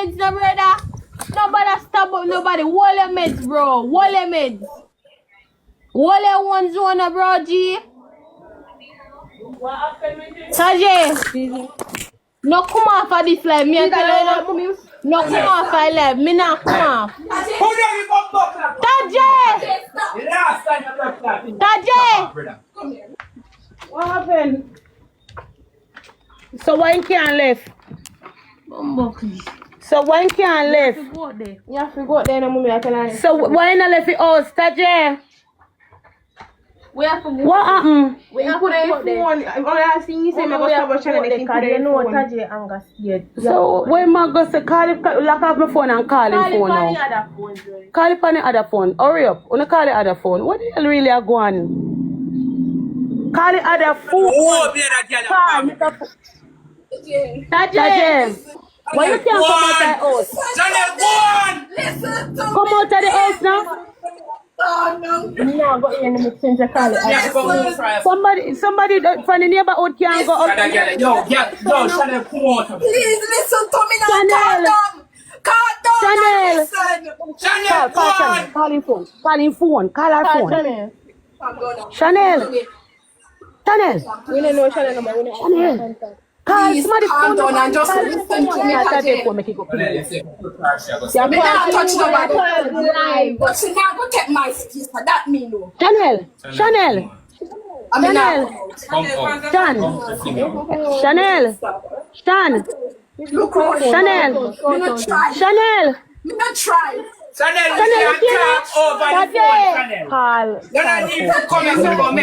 meds, no brother. Nobody stop up nobody. Wall your meds, bro. Wall your meds. Wall your one zone, bro, G. Tajay. No come off of this live. Me and you. No come off of live. Me not come off. Tajay. Tajay. What happened? So why you can't left? So why you can't left? You have to go there no mommy, I can. So why you not left the house, Tajay? We have to go. What happened? We have to go there. All I see you say me go stop Shannel and put it no Tajay anger scared. So where am I go say call him, lock up my phone and call him phone now. Call it on the other phone. Hurry up. Wanna call the other phone. What the hell really are going? Call the other phone. Oh, call Tajay. Why you can't come out of the house? Shannel, go on! Listen to come out of the house now. Oh, no. No, go in the mixing to call it. Somebody from the neighborhood can't go out. Yo, Shannel, come on. Please listen to me now. Shannel. Shannel, go on. Call him phone. Call him phone. Call her phone. Shannel. Shannel. We don't know Shannel number. Shannel. Please calm down and just listen to me. Me not touch nobody. But she not go take my space. That me know. Shannel. Shannel. Shannel. Me not try. Shannel, you can't talk over the phone, Shannel. You don't need to come and say about me.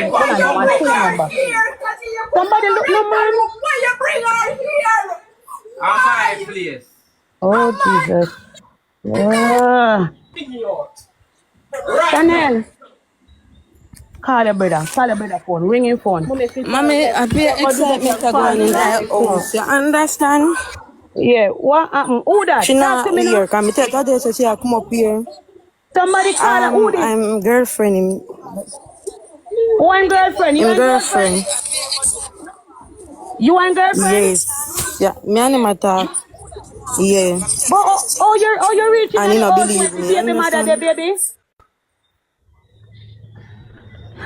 Somebody look no man. Why you bring her here? I'm please. Oh Jesus. Shannel. Call your brother. Call your brother phone. Ring your phone. Mommy, I feel excitement going in that house. You understand? Yeah, what happened? Who that? She not here. Can me tell Tajay so she come up here. Somebody call her. Who this? I'm girlfriend. One girlfriend. You and girlfriend. You and girlfriend? Yes. Yeah, me and him attack. Yeah. But you're reaching and you not believe me. Baby mother, the baby.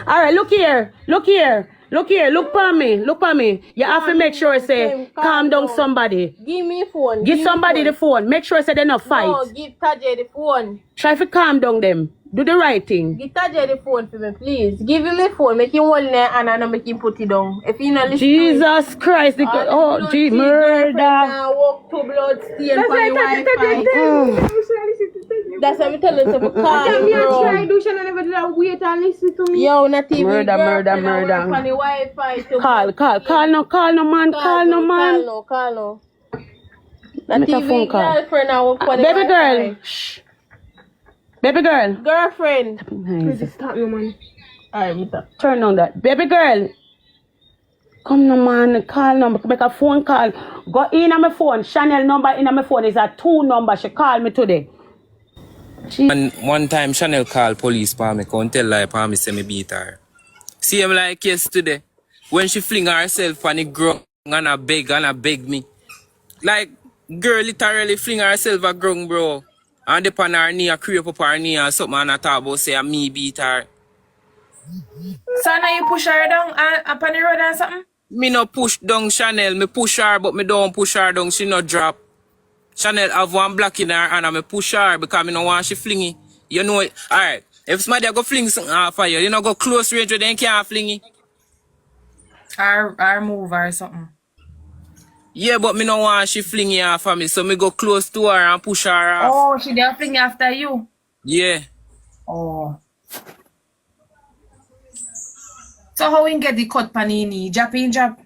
All right, look here. Look for me. You have to make sure say calm down somebody. Give me phone. Give somebody the phone. Make sure say they not fight. No, give Tajay the phone. Try to calm down them. Do the right thing. Give Tajay the phone for me, please. Give him the phone. Make him hold there and I don't make him put it down. If you not listen Jesus Christ. Gee, murder. Walk to blood stain for your Wi-Fi. That's what I'm telling you. Call me and try do Shannel never do that. Wait and listen to me. Yo, not even murder. On the Wi-Fi. Call no man. Call no. Not even girlfriend now. Baby girl. Shh. Baby girl. Girlfriend. Please stop you, man. Alright, turn on that. Baby girl. Come no man, call number, make a phone call. Go in on my phone. Shannel number in on my phone is a 2 number. She called me today. And one time Shannel called police for me, come tell lie for me say me beat her. See him like yesterday, when she fling herself on the ground and I beg me. Like, girl literally fling herself a ground, bro. And up on her knee, I creep up her knee and something and I talk about say me beat her. So now you push her down up on the road or something? Me no push down Shannel, me push her but me don't push her down, she no drop. Shannel have one block in her and I push her because I don't want she flingy. You know it. Alright. If somebody go fling something off of you know go close range with them can't flingy. Or move or something. Yeah, but me no want she flingy off of me, so me go close to her and push her off. Oh, she didn't fling after you? Yeah. Oh. So how we get the cut panini? Drop in drop?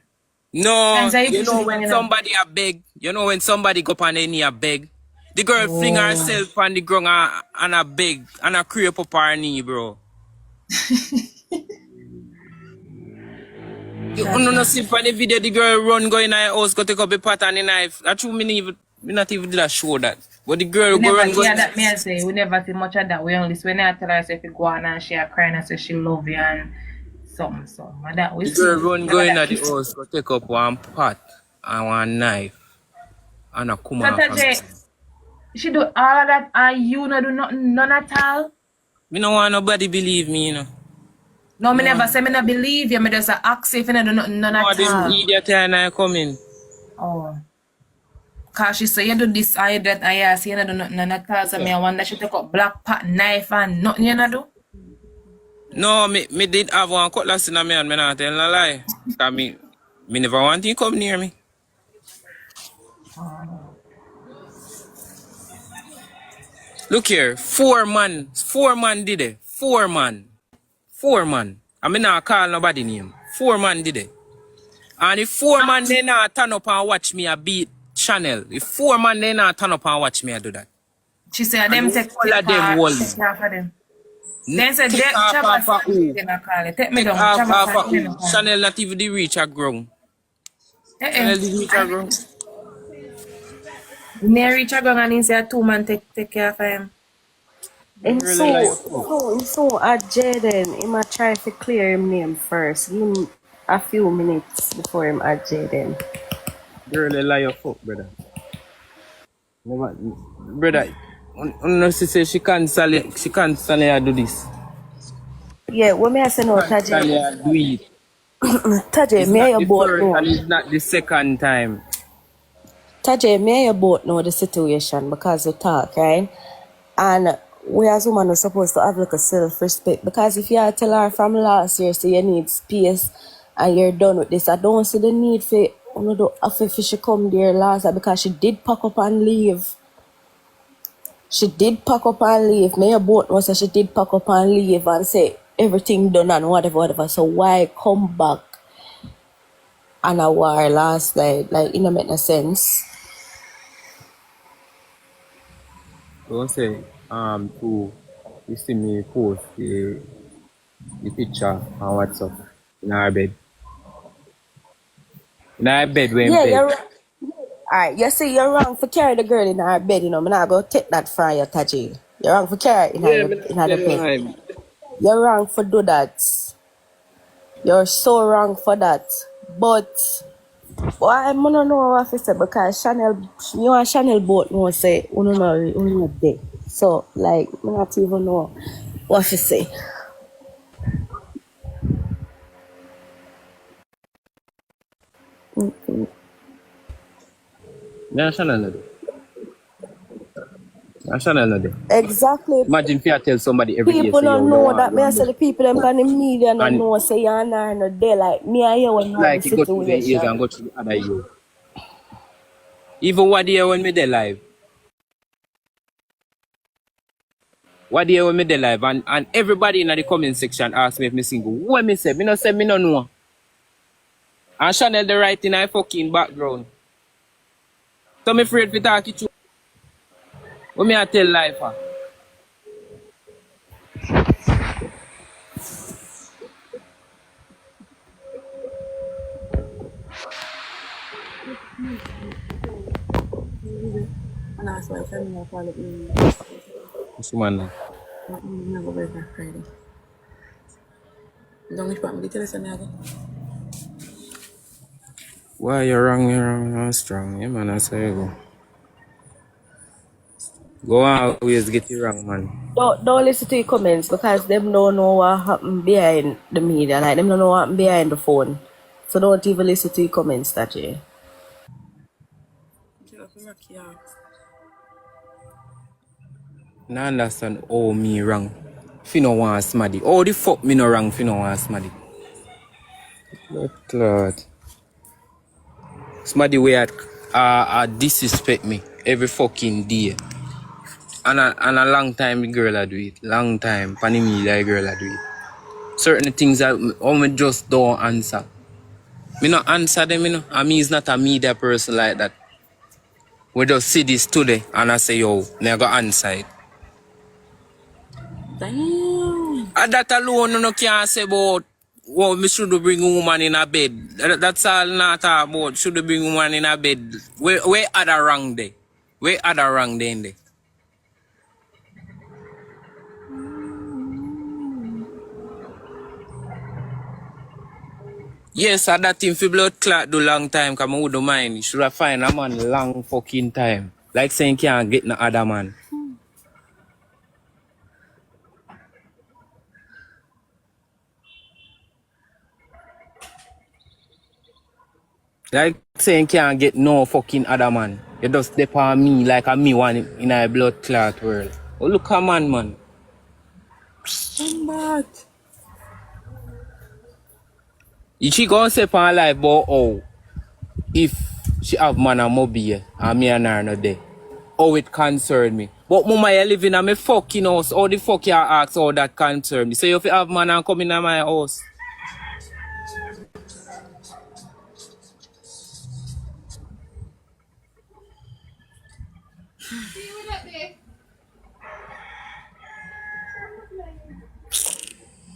No, you know when somebody a beg, you know when somebody go on any a beg, the girl fling herself on the ground and a beg and a creep up her knee, bro. You no see for the video the girl run go in her house go take up a pot and a knife. That's true, me not even did a show that. But the girl go run go. Yeah, that me I say we never see much of that. We only when I tell her if you go on and she a crying and say she love you and something. And that we the girl run go in at the house go take up one pot and one knife and a come so She do all of that and you no do nothing, none at all? Me no want nobody believe me, you know. No, me never say me no believe you. Me just ask if you no do nothing, none No, at them all. idiot and I coming. Oh. Cause she say you do this and that and you say you no do nothing, none at all. So me I wonder she take up black pot knife and nothing you no do? No, me did have one cutlass in my hand, me not tell no lie. Cause me never want him come near me. Look here, 4 man did it. 4 man. 4 man. I mean not call nobody name. 4 man did it. And if 4 man they not turn up and watch me I beat Shanel. If 4 man they not turn up and watch me I do that. She say And them the take whole of them care hold me. of them. Then say Take off Chavas of who? and call it. Take me Take down. off Chavas of who? and call it. Shanel not even the reach a ground. Eh. Shanel did reach a ground. Me reach a gang and he say 2 man take care of him. And Really like your so at Jaden, he might try to clear him name first. Give him a few minutes before him at Jaden. Really lie your fuck, brother. Never, brother, unless she say she can't do this. Yeah, what may I say no, Tajay? Do it. Tajay, It's may not you the both first know. and it's not the second time. Tajay, may you both know the situation because we talk, right? And we as women are supposed to have like a self-respect because if you tell her from last year so you need space and you're done with this, I don't see the need for you know if she come there last year because she did pack up and leave. She did pack up and leave. May you both know so she did pack up and leave and say everything done and whatever. So why come back on a war last night? Like it don't make no sense. Don't say, to, you see me post the picture on WhatsApp in our bed. In our bed, when Yeah, bed. you're right. Alright, you see you're wrong for carry the girl in her bed, you know. I'm not gonna take that from you, Tajay. You're wrong for carry in Yeah, her me in not her tell bed. lie. You're wrong for do that. You're so wrong for that. But why I'm gonna know what to say because Shannel, you and Shannel both know say uno there. So like I not even know what to say. Yeah, Shanel not there. Yeah, Shanel not there. Exactly. Imagine if you tell somebody every day, People say, yo, don't you know want that. Me I one say day. the people them on the media don't And know say you're not there. Like me and you will know the like you go through the years and situation. go through the other years. Even what day when me there live. What day when me there live and everybody in the comment section ask me if me single. What me say? Me no say me no know. And Shanel the right in her fucking background. So me afraid to talk it to. What me I tell life for? And that's why I'm not calling me. This man. I'm not going to Friday. Don't wish me to listen again. Why you're wrong, you're strong. Yeah man, I say go. Go on always get it wrong, man. Don't listen to your comments because them don't know what happened behind the media. Like them don't know what happened behind the phone. So don't even listen to your comments, Tajay. I understand how me wrong. If you no want smaddy. How the fuck me no wrong if you no want smaddy? But Lord. Smaddy way disrespect me every fucking day. And a long time the girl I do it. Long time. Panny me that girl I do it. Certain things that me just don't answer. Me not answer them, you know. And me is not a media person like that. We just see this today and I say, yo, me I go answer it. Damn. And that alone, you know, can't say about, well, me should bring a woman in a bed. That's all not talk about. Should bring a woman in a bed. Where other wrong there? Where other wrong there in there? Yes, that thing for blood clot do long time, because I wouldn't mind. You should have find a man long fucking time. Like saying can't get no other man. Like saying can't get no fucking other man. You just step on me like a me one in a blood clot world. Oh look a man. Come back. She gonna step on life but oh if she have man and mobile and me and her not there. Oh it concern me. But mama you living in my fucking house. How the fuck you ask how that concern me? So if you have man and come in my house.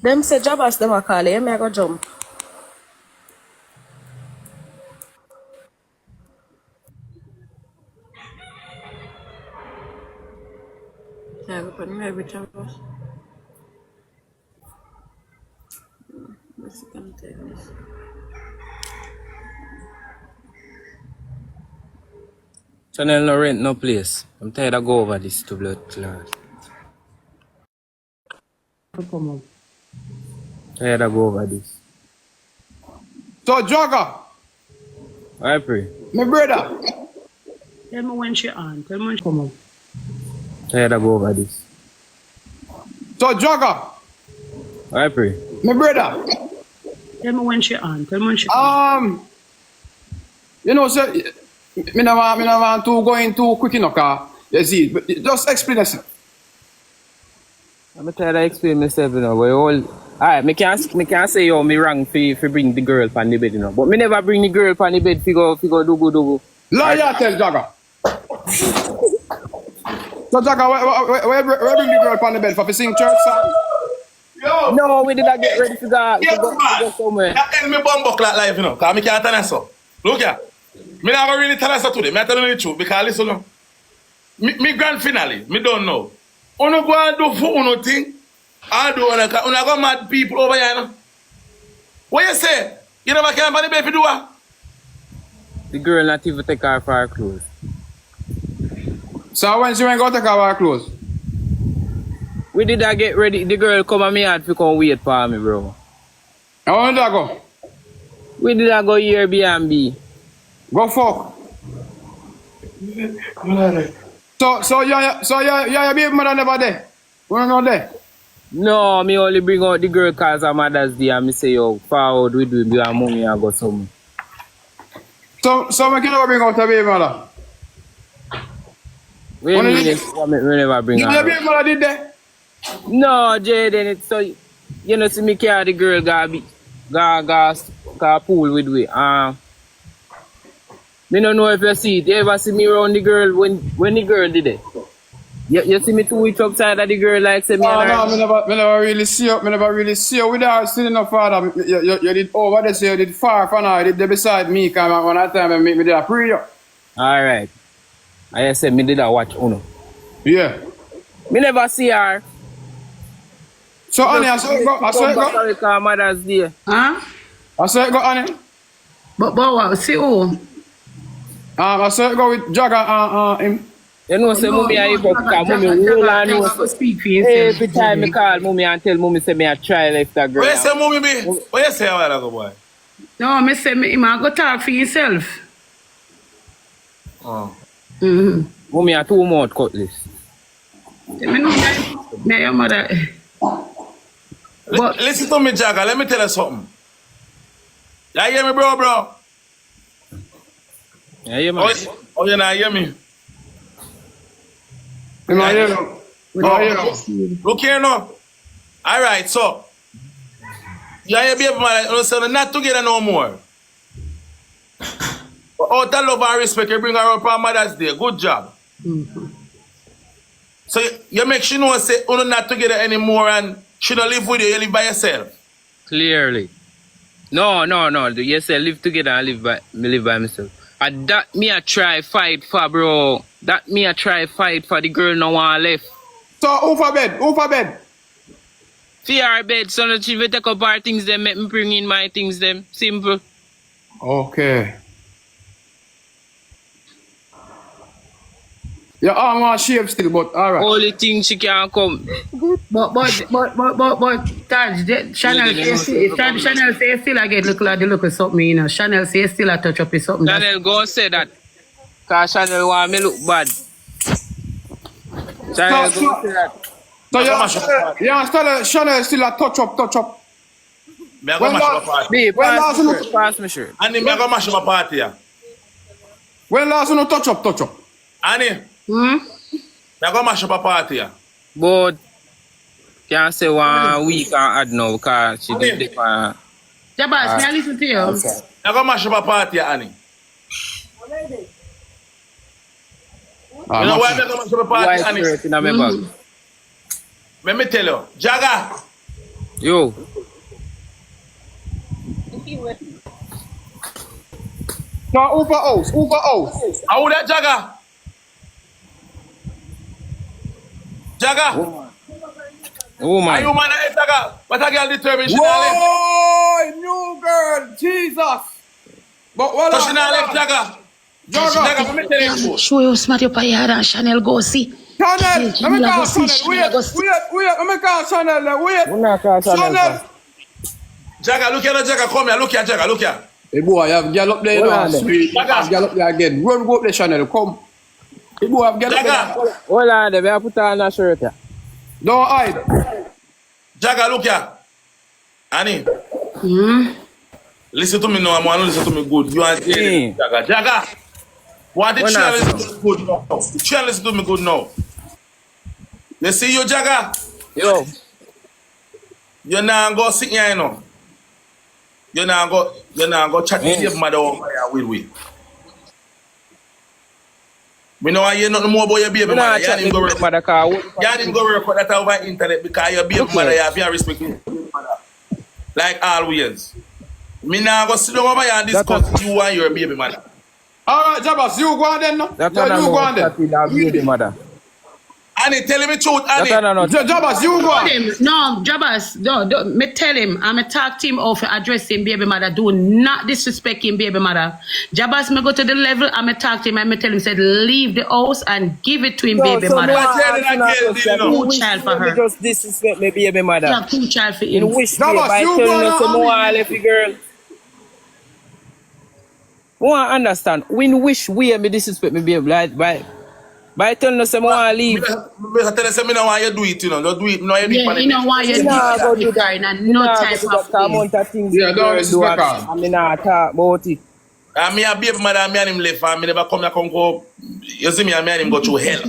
Them say jobbers them a call you, me I go jump. Yeah, go put me every time. Let's come take this. Shannel no rent no place. I'm tired of go over this to blood clot. Tired of go over this. So, Jogger, I pray. my brother. Tell me when she on. Tell me when she come up. Tired of go over this. So, Jogger, I pray. my brother. Tell me when she on. Tell me when she come. You know, sir, me no want to go in too quick enough, you see, but just explain yourself. I'm tired of explaining myself, you know, but alright, me can't say yo me wrong for bring the girl on the bed, you know. But me never bring the girl on the bed for go do. Liar, tell Jagger. So, Jagger, where bring the girl on the bed for sing church song? Yo! No, we did not get ready to go, Yeah, to go somewhere. that tell me bumbo clock life, you know, because I can't tell you so. Look here. Me not really tell you so today. I tell you the truth because listen, no. Me grand finale, me don't know. Uno go and do for uno thing. I do uno go mad people over here, no. What you say? You never can find the baby do what? The girl not even take off her clothes. So, when she went to take off her clothes? We did not get ready. The girl come and me had to come wait for me, bro. And when did I go? We did not go Airbnb. Go fuck. So your baby mother never there? We're not there? No, me only bring out the girl cause her mother's day and me say, yo, forward we do your mommy and go something. So we can never bring out your baby mother? We never bring Your her. baby mother did that? No, Jaden, it's so you know see me carry the girl go pool with we. Me don't know if you see it. You ever see me around the girl when the girl did it? You see me 2 weeks outside of the girl like say me and her. No, me never really see you. Me never really see you with her still enough father. You did over there, so you did far from her. You did there beside me, cause one that time I me did a pray you. Alright. I said me did a watch Uno. Yeah. Me never see her. So honey, I saw it go. Sorry, Mother's Day. Huh? I saw it go, honey. But what? See who? I saw it go with Jagger him. You know, say mommy and hip hop cause mommy roll on you. Speak for yourself. Every time me call mommy and tell mommy say me I try left that girl. What you say, mommy be? What you say a while ago, boy? No, me say me go talk for yourself. Oh. Mommy a 2 mouth cutlass. Me know me your mother. But Listen to me, Jagger. Let me tell you something. You hear me, bro? Yeah, man. Oh, you not hear me? You know, you know. Look here now. Alright, so you and your baby mother so not together no more. But out of love and respect, you bring her up on Mother's Day. Good job. So you make she know say you're not together anymore and she don't live with you, you live by yourself. Clearly. No. You say live together and live by myself. And that me a try fight for, bro. That me a try fight for the girl no one left. So who for bed? For her bed, so that she will take up her things them, make me bring in my things them. Simple. Okay. Your arm want shape still, but alright. Only thing she can come. But Taj, Shannel say still I get look like the look of something, you know. Shannel say still a touch up with something. Shannel go say that. Cause Shannel want me look bad. Shannel go say that. So you understand Shannel still a touch up. Me a go mash up a party. Babe, pass me shirt. Annie, me a go mash up a party, yeah. When last you no touch up? Annie, me a go mash up a party, yeah. But can't say 1 week and add now because she did it for Jabaz, can I listen to you? Me a go mash up a party, yeah, Annie. You know why me a go mash up a party, white Annie? shirt in my bag. Let me tell you, Jaga. Yo. No, Uber house. How that Jaga? Jaga. Oh Are my. you man at Jaga? What a girl determined she not left. Whoa, new girl, Jesus. But what So she not left Jaga. Jaga, let me tell you. Show you smart up here and Shannel go see. Channel, let me call Channel. Wait, let me call Channel. Wait. Channel. Jaga, look here, Jaga, come here, look here, Jaga, look here. Hey boy, you have girl up there, you know, sweet. You have girl up there again. Run go up the Channel, come. Hey boy, have girl up there. Jaga, Hold on, they put on a shirt here. Don't hide. Jaga, look here. Annie. Listen to me now, I want to listen to me good. You are Jaga. Jaga. What the channel listen to me good now? The channel listen to me good now. You see you, Jaga? Yo. You now go sit here, you know. You now go chat with your mother over here with. We know you nothing more about your baby mother. You didn't go record that over internet because your baby mother, you have to respect your baby mother. Like always. Me now go sit down over here and discuss you and your baby mother. Alright, Jabaz, you go on then, no? That's You go on then. baby mother. Annie, tell me truth, Annie. Jabaz, you go on. No, Jabaz, no, me tell him, I'm a talk to him of addressing baby mother. Do not disrespect him, baby mother. Jabaz, me go to the level, I'm a talk to him, I'm tell him, said, leave the house and give it to him, baby mother. Two child for her. Just disrespect me, baby mother. Yeah, two child for him. Wish me Jabaz, by you telling go us some more left girl. I want to understand. When wish we me disrespect me, baby, like, by telling us some more leave. I tell you, me know why you do it, you know. Don't do it, no, you Yeah, you know why you do it, and no type of thing. Yeah, don't disrespect her. I mean, I talk about it. And me a baby mother, me and him left, and me never come go. You see me and him go through hell.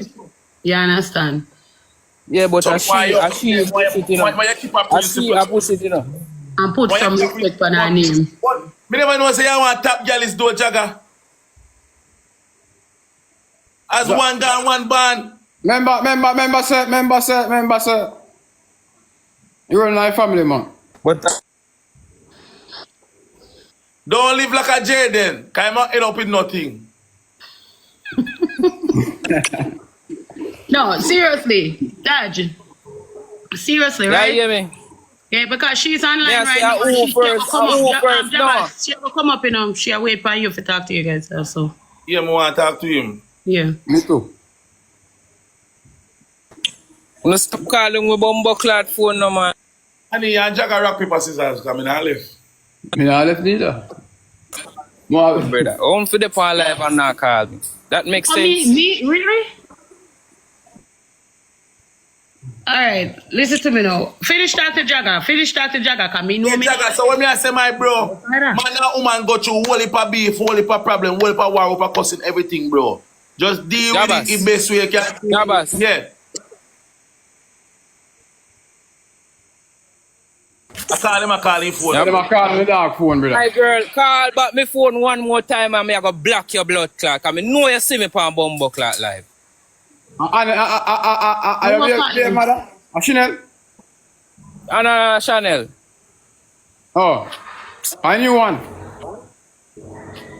You understand? Yeah, but So I see push it, you know. Why you keep a I see I push it, you know. And put some respect on her name. Me never know say you want top girl is do Jaga. As one gun, one band. Member, sir. You're a nice family, man. But Don't live like a Jaden. Cause I'm not end up with nothing. No, seriously, Dad. Seriously, you right? hear me? Yeah, because she's online Yeah, right see, now. who She first, come who up. first, no. She will come up, you know. She will wait for you to talk to you guys also. Yeah, I want to talk to him. Yeah. Me too. No stop calling me bumbo clad phone no man. And he and Jaga rock paper scissors coming and left. Me not left neither. More Brother, I'm for the pan life and not call me. That makes sense. Me, really? All right, listen to me now. Finish that to Jaga. Cause me know Yeah, me. Jaga, so when me I say my bro, man and woman go through whole heap of beef, whole heap of problem, whole heap of war, whole heap of cussing, everything, bro. Just deal with it the best way you can. Jabaz. Yeah. I call him phone. Yeah, them a call me dog phone, brother. My girl, call back my phone one more time and me I go block your blood clot. Cause me know you see me on bumbo clot live. Your mother? Shannel? And Shannel. Oh. I knew one.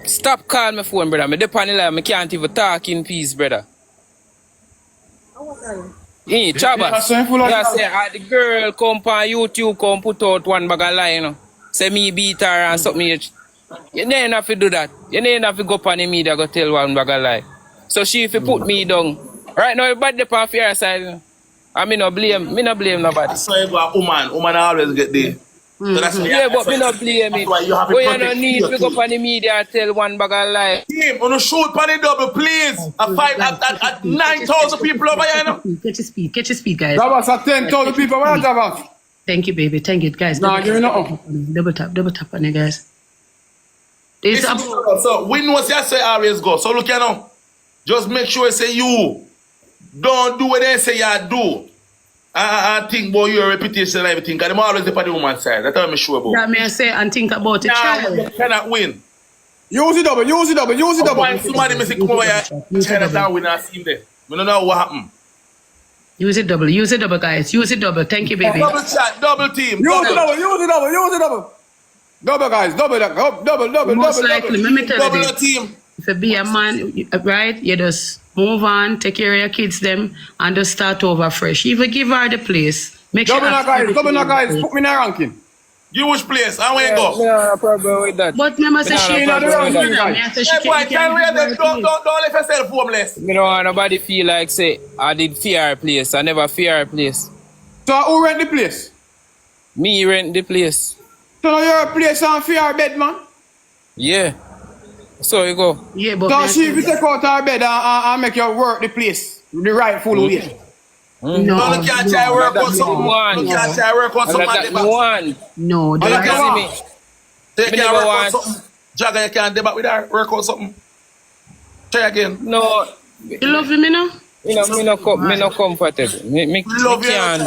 Stop calling my phone, brother. Me depend on the line. Me can't even talk in peace, brother. Hey, Chabas. Yeah, say, the girl come on YouTube, come put out one bag of lie, you know. Say me beat her and something. You ain't have to do that. You ain't have to go up on the media go tell one bag of lie. So she if you put me down, Right now, everybody up on your side. I mean, no blame nobody. I saw you go a woman always get there. So that's why Yeah, but me not blame it. that's why you have to But you protect don't need your to go team. up on the media and tell one bag of lie. Team, on the shoot on the double, please. A fight at 9,000 people over here, you know. Get your speed, guys. Zabas at 10,000 people. Where are Zabas? Thank you, baby. Thank you, guys. Nah, Double you're tap. not. Double tap on it, guys. It's Listen, so we know say I say always go. So look, you know, just make sure say you don't do what they say you do. I think about your reputation and everything. Because I'm always on the woman's side. That's what I'm sure about. that may I say and think about it. Nah, Child. you cannot win. Use it double. When somebody may say come over here, Chinatown win and see him there. We don't know what happened. Use it double, guys. Use it double. Thank you, baby. Double chat, double team. Use it double. Double, guys. Double. Most likely, let me tell Double you the this. team. If you be a man, right, you just move on, take care of your kids, them, and just start over fresh. If you give her the place, make sure. Double, guys. Put me in the ranking. You which place? I want to go. No problem with that. But remember, say she no, ain't no, Hey boy, tell me that don't let yourself homeless. Me don't want nobody feel like say I did fear her place. I never fear her place. So who rent the place? Me rent the place. So now you're a place and fear her bed, man. Yeah. So you go. Yeah, but So she if you take out her bed and make you work the place the rightful way. No, look at try work on something. Look at try work on something. One. no, I like don't- it. Take Me care never work on want- something. Jagger, you can't debate with her. Work on something. Try again. No. you love me now? Me no comfortable. Me Love you. can't.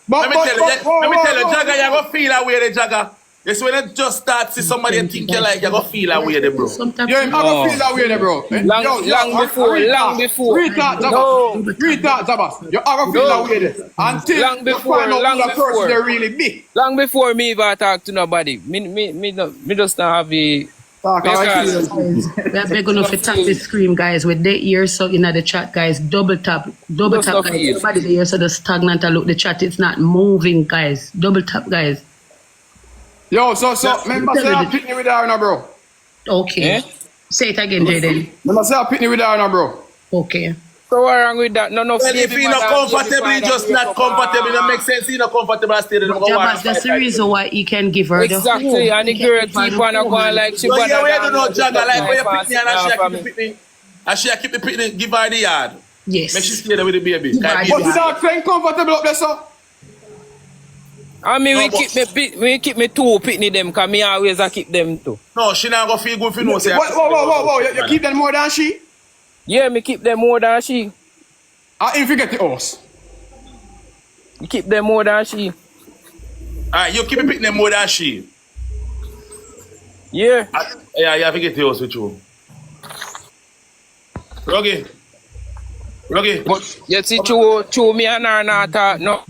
Let me tell you, Jagger, you go feel away the Jagger. You see when you just start see somebody and think you like, you go feel away the bro. Sometimes. Yeah, I'm gonna feel that way, there, bro. Long before. Retard, No. Zabas. You're gonna feel that way there. Until Long you before, find out long who the person before. they're really big. Long before me even talk to nobody. Me just not have a... Talk, I Because- feel. We are begging to tap the screen, guys, with the ears so in the chat, guys. Double tap, Just guys. off the ears. Everybody the ears so the stagnant and look the chat, it's not moving, guys. Double tap, guys. Yo, so remember say I pick me with her now, bro. Okay. Eh? Say it again, Jaden. Remember say I pick me with her now, bro. Okay. So what wrong with that? No, Well, if you're not comfortable, you just not comfortable. It don't make sense. You're not comfortable and stay there. Jabaz, that's the reason why he can give her the Exactly, home. and the He girl can give her keep the on home. going like she So wanna yeah, we down don't know with Jagger the like when you fast pick me and she enough, keep the picnic. And she keep the picnic, give her the yard. Yes. Make she stay there with the baby. Give her Like, the But give you her- not saying comfortable up there, sir? I mean, No, we but- keep me two pitney them, cause me always I keep them too. No, she not gonna feel good if you know. Say, Whoa. You keep them more than she? Yeah, me keep them more than she. I ain't forget the horse. You keep them more than she. Alright, you keep the picnic more than she. Yeah. Yeah, you have to get the house with you. Ruggy. But you see, true me and her not talk, no.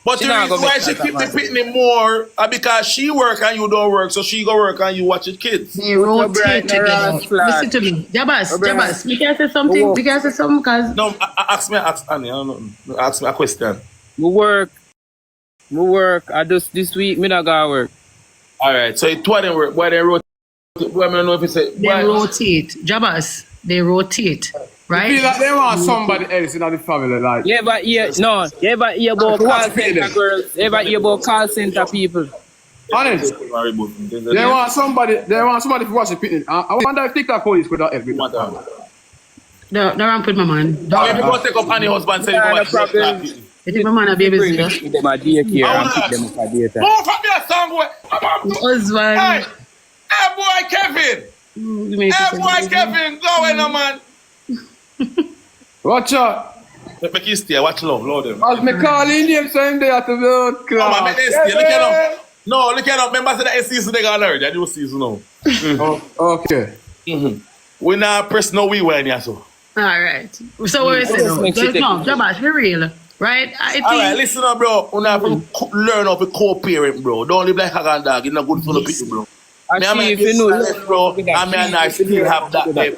But She the not reason gonna why make she that keep the man. picnic more because she work and you don't work, so she go work and you watch the kids. They rotate bright together. around flat. Listen to me. Jabaz, bright. Jabaz, we can say something. Oh. We can say something because No, ask Annie, I don't know. Ask me a question. Me work. I just this week me not gonna work. Alright, so it why they work, why they rotate, why I don't know if it's a they why, rotate. Jabaz, they rotate. Feel Right? like they want somebody else in the family, like. You ever hear about What's call the center feeling? girls? You ever hear about call center people? Honest. They want somebody to watch the picnic. I wonder if TikTok police could help me. The ramp with my man. Now if you go take up Annie husband say you go Yeah, no watch problem. the It is my man a baby Bring sitter. them a daycare and pick them up a daytime. Oh, fuck me a song boy. Husband. Hey boy Kevin. You make Hey it boy sound- Kevin, go in no man. Watch out. Make you stay, watch love, Lord them. As me calling them saying they have to build Oh, class. man, make them stay. Look at them. No, look at them. Remember say that season they got learned. That new season now. Oh, okay. We not press no we when here so. All right. So what is it? Just make sure No, Jabaz, be real. Right? I think. Alright, listen up, bro. You have to learn how to co-parent, bro. Don't live like a dog. It's not good for the people, bro. And Me and my see if you know, business, bro, and me and I still have that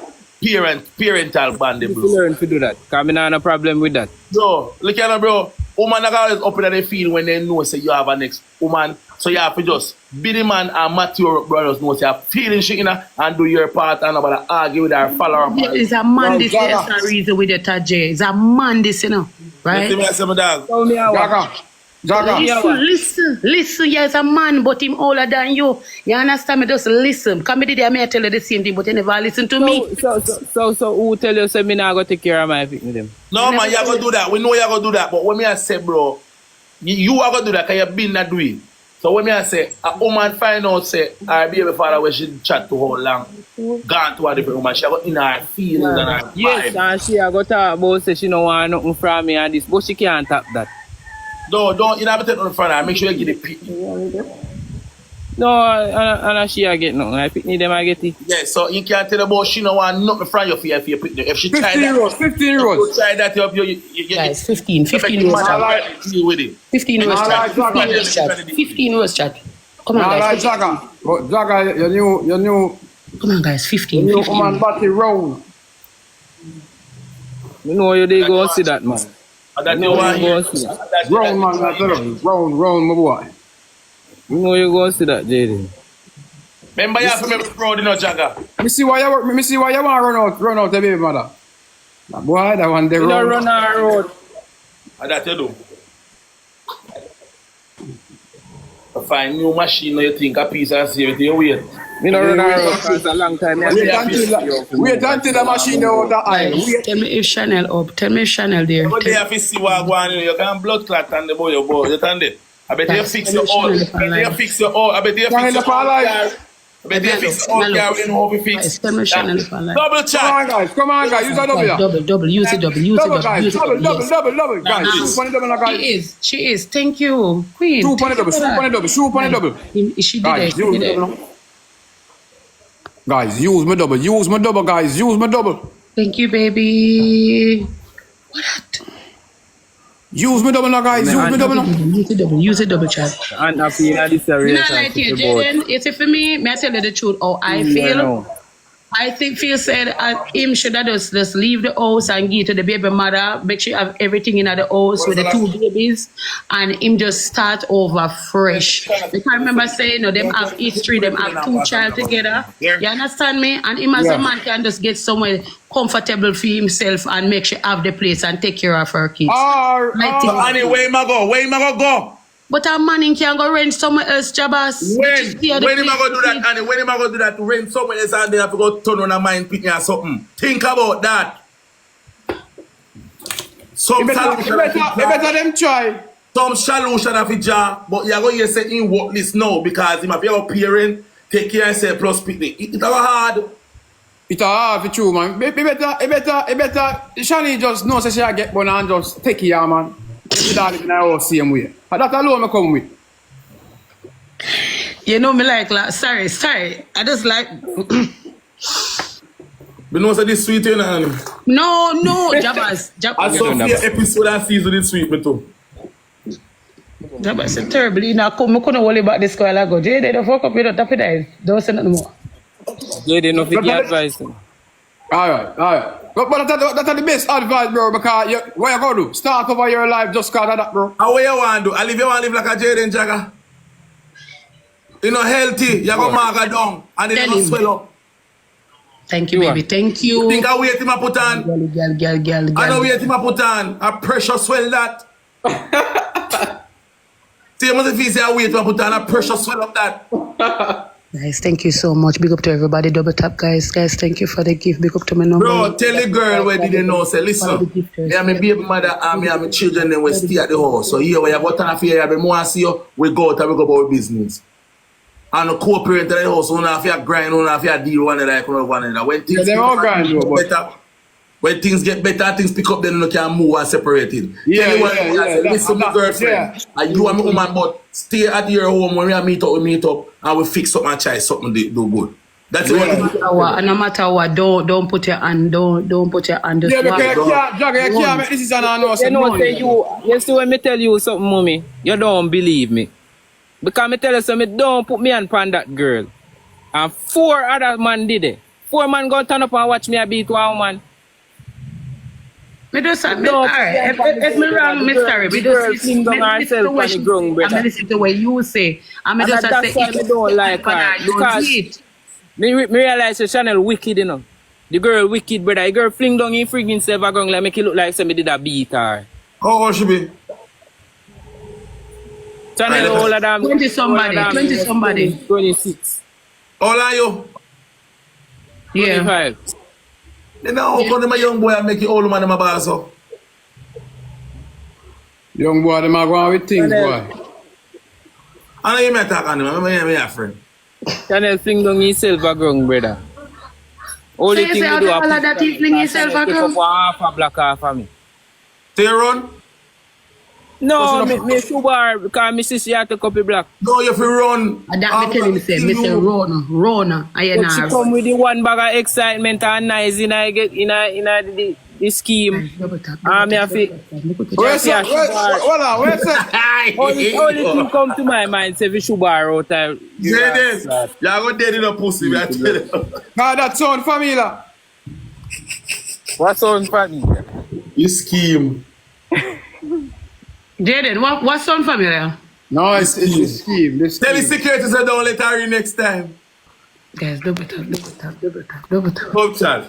parental bonding, you bro. learn to do that. Cause me not have no problem with that. So, look at them, bro. Woman are always up in the field when they know say you have a next woman. So you have to just be the man and mature brothers know you're feeling shit, you know, and do your part and nobody argue with our follower. It's a man this is a reason with the Tajay. It's a man this, you know. Right? You see me, I say, my dog. Jaga. Listen, yeah, it's a man, but him older than you. You understand me? Just listen. Come here, I may tell you the same thing, but you never listen to me. So who tell you say me not go take care of my pick with them? No, man, you're going to do that. We know you're going to do that. But when me I say, bro, you are going to do that because you've been not doing. So when me I say, a woman find out, say, our baby father, where she chat to her long, gone to a different woman, she got in her feelings and her vibe. Yes, and she a go talk about say she don't want nothing from me and this, but she can't tap that. No, don't, you never take nothing from her. Make sure you get the pick. No, and she a get nothing. I pick me them I get it. Yeah, so you can't tell her about she don't want nothing from you for your pick. If she try 15 that, rows, 15 rows. you try that, you Guys, 15 rows chat. deal with it. 15 rows chat. 15 rows chat. Come on, Nah, like guys. Jaga. But Jaga, you knew, Come on, guys. 15. you 15. woman body round. You know you they go see that man. And that You you know want you here. go see that. Round, man, that's it. Round, my boy. You know you go see that, JD. Remember you have to make proud, you know, Jaga. Me see why you want to run out the baby mother. That boy, that one, the You don't road. run our road. And that you do. To find new machine, you think a piece and see everything you wait. You don't run our road for a long time. Wait until the machine out the aisle. Wait. Tell me if Shannel up. Tell me if Shannel there. But they have to see what going on. You can blood clot and the boy, you understand it? I bet you fix your all. I bet you fix your all. I bet you fix your all. I bet you fix your all. You know how we fix. Tell me Shannel if I like. Double chat. Come on, guys. Use a double. Double. Use it double. Double, guys. Double. Guys, shoot on the double, guys. She is. Thank you, Queen. Shoot on the double. Shoot on the double. She did Guys, it. use the double. Guys, use my double. Guys. Use my double. Thank you, baby. What? Use my double now, guys. Use my double now. Use it double, chat. And I feel that this is a You real know, like you, Jaden, it's for me, may I tell you the truth, how I feel. I think Phil said him should have just leave the house and give to the baby mother, make sure you have everything in the house with the two babies, and him just start over fresh. Because I remember saying, them have history, them have two child together. You understand me? And him as a man can just get somewhere comfortable for himself and make sure have the place and take care of her kids. Annie, where him a go? But a man can go rent somewhere else, Jabas. When him a go do that, Annie? When him a go do that to rent somewhere else and they have to go turn on a mind picking or something? Think about that. Some solution them try. Some solution of it, but you're going to say in work this now because him have your parent take care of himself plus picnic. It's hard. It's hard for true, man. It better. Shani just knows that she get one and just take care, man. It's not in our same way. But that alone I come with. You know me like sorry. I just like You know say this sweet, you know? No, Jabas. I saw the episode and season this sweet, me too. Jabas is terrible. You know, I couldn't worry about this while ago. Jay, they don't fuck up with the top of that. Don't say nothing more. JD, no fit advice. Alright. But that's the best advice, bro, because what you gonna do? Start over your life just cause of that, bro. How you want to do? You want to live like a Jaden Jagger? You know, healthy, you go mark a down and it don't swell up. Thank you, baby. Thank you. Think I wait him a put on? Girl. I know wait him a put on. A pressure swell that. See, if he say I wait him a put on, a pressure swell up that. Guys, thank you so much. Big up to everybody. Double tap, guys. Guys, thank you for the gift. Big up to my number. Bro, tell the girl where didn't know. Say, listen, yeah, my baby mother and me and my children, they will stay at the house. So here, when you go to the fair, you want to see you, we go out and we go about business. And the co-parent at the house, you have to grind, you have to deal one another. When things when things get better, things pick up, then you can move and separate it. Listen, my girlfriend, and you and my woman, but stay at your home when we meet up, and we fix up and try something do good. That's what no matter what, don't put your hand, don't put your hand. Yeah, because you can't make this is an announcement. You know, say you see when me tell you something, mommy, you don't believe me. Because me tell you something, don't put me hand upon that girl. And 4 other men did it. 4 men go turn up and watch me a beat one woman. Me do something. No, Alright, if me wrong, me sorry. Me girl just fling down herself on the ground, brother. I listen to what you say. I me And just that's say why I don't like her. Because me realize that Shannel wicked, you know. The girl wicked, brother. The girl fling down in freaking self a ground like make it look like somebody did a beat her. How old she be? Shannel older than 20 somebody, 20 somebody. 26. How old are you? Yeah. 25. Then now, how come them a young boy and make you old man in my boss up? Young boy, them are going with things, boy. I know you may talk on him. I'm a friend. Shannel fling down himself a ground, brother. Only So you thing say we how do the a hell that he fling himself a ground? half a block off of me. So you run? No, me subar because my sister had to copy black. No, you have to run. And that me tell him, say, me say, Rona, I But she come with the one bag of excitement and nice in the scheme. Me have to. Where's that? Where's that? Only thing come to my mind say we subar out there. Jaden, you're going dead in a pussy, I tell you. God, that sound familiar. What sound funny? You scheme. Jaden, what sound familiar? No, it's a scheme. This Tell the scheme. security say don't let her in next time. Guys, double tap. Hope child.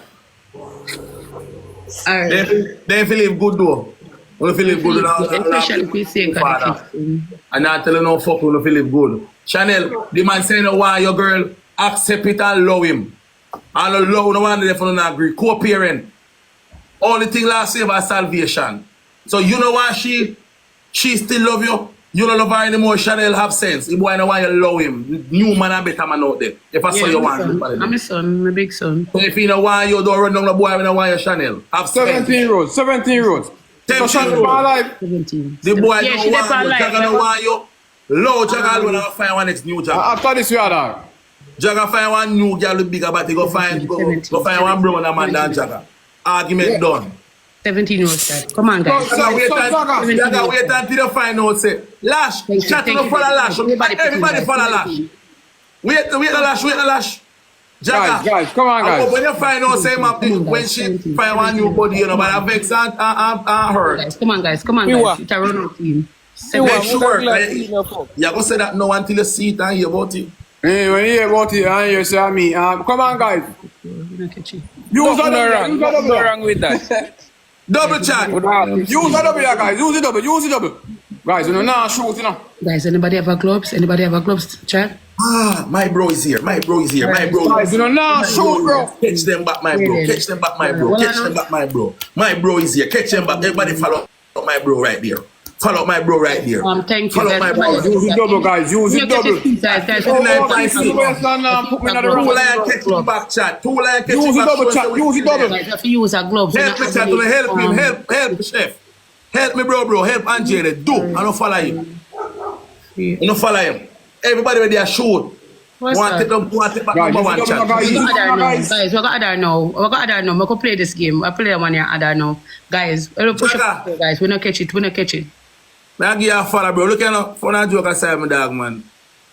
Alright. They feel live good though. When you feel live good, Especially if we say father. And I tell you no fuck when you feel live good. Shannel, the man saying why your girl accept it and love him. And love no one there for no agree. Co-parent. Only thing last year was salvation. So you know why she still love you? You don't love her anymore, Shannel have sense. The boy know why you love him. New man and better man out there. If I saw you want to I'm a son, my big son. so if you know why you don't run down the boy, you know why you Shannel. Have 17 roads. 17 roads. So 17 Shannel for life. 17. The boy Yeah, don't she want dey for you. life, Jaga don't want you. Low Jaga alone and find one next new Jaga. After this, we are there. Jaga find one new girl with bigger body. Go find one brown man than Jaga. Argument done. 17-year-old dad. Come on, guys. Jaga wait until you find out say Lash. Chat to follow Lash. Everybody follow Lash. Wait the Lash. Jaga. Guys, come on, guys. When you find out say when she find one new body, you know, but I vex and her. Guys, come on, guys. It's a run-out team. Make sure. You go say that no until you see it and hear about it. Hey, when you hear about it, and you say me, come on, guys. Use Nothing wrong with that. Double chat. Use a double, guys. Use a double. Guys, you know, now shoot, you know. Guys, anybody have a gloves? Chat? My bro is here. My bro. Guys, you know, now shoot, bro. Catch them back, my bro. My bro is here. Catch them back. Everybody follow my bro right there. Follow my bro right there. Thank you. Follow my bro. Use it double, guys. Use it double. Guys, Put me in the Two room. line catch him back, chat. Two line catch Use him it back. double, chat. Use it double. Guys, have to use our gloves. Help me, chat. Help him. Help, chef. Help me, bro. Help Angela. Do. I don't follow him. I don't follow him. Everybody ready to shoot. Want to take back number one, chat. Guys, we got other now. We can play this game. I play the one here other now. Guys, we'll push up. Guys, we not catch it. I give you a follow, bro. Look at no fun and joke aside, my dog, man.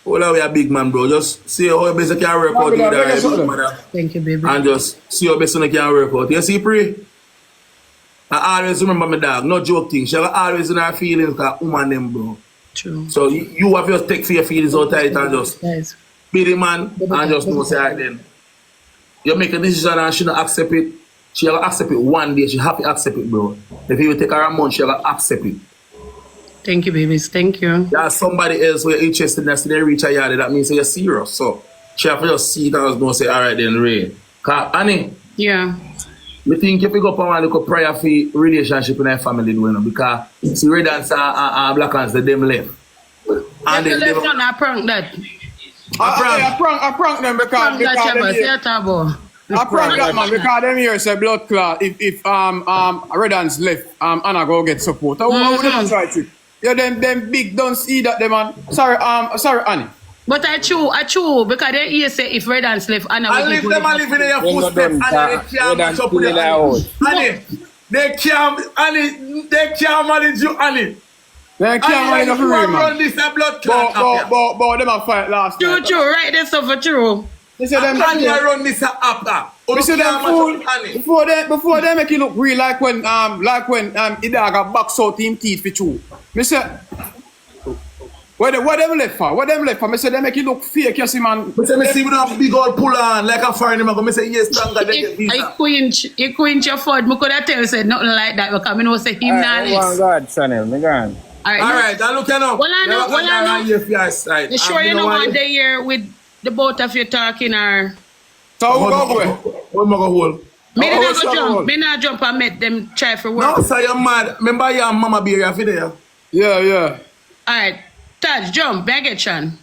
All of you a big man, bro. Just see how you best can work out with that, Thank you, baby. and just see how best you can work out. You see, Pri? I always remember my dog. No joke thing. She always in her feelings because woman them, bro. True. So you have to take for your feelings out of it and just Guys. be the man and just know say right then. You make a decision and she not accept it. She will accept it one day. She have to accept it, bro. If you take her a month, she will accept it. Thank you, babies. Thank you. There's somebody else who are interested in that, so they reach a yard. That means you're serious. So she have to just see it and just go say, all right then, Ray. Because, Annie, Yeah. I think you pick up on one little prayer for relationship in our family, you know, because see, Red Dance and Black Hands, them left. And They left on a prank that. I prank them because them here. I prank that man because them here say blood clot. If Redans left, Anna go get support. What would them try to? Yeah, them big don't see that them man. Sorry, Annie. But I chew because they here say if Red and left, Anna I leave them and live in your footsteps and they can't match up with you. Annie, they can't manage you, Annie. They can't mind of real man. Run this a blood clot. But them a fight last night. True, right? That's so for true. They say them Annie run this up. We see them fool before they make it look real like when Idaga box out him teeth for two. Me say what them left for? What them left for? Me say they make it look fake, you see man. Me say me see we don't have big old pull on like a foreigner man. Me say yes, stronger than the visa. He quench your foot. Me could have tell you said nothing like that because I know say him not Oh God, Shannel, me gone. Alright, I look now. Well, I know. You Sure you know one day here with the both of you talking or... So who go where? What am I go hold? Me not go jump. Me not jump and make them try for work. No, sir, you're mad. Remember your mama beer for there? Yeah. Alright. Taj, jump. Beg it, Chan.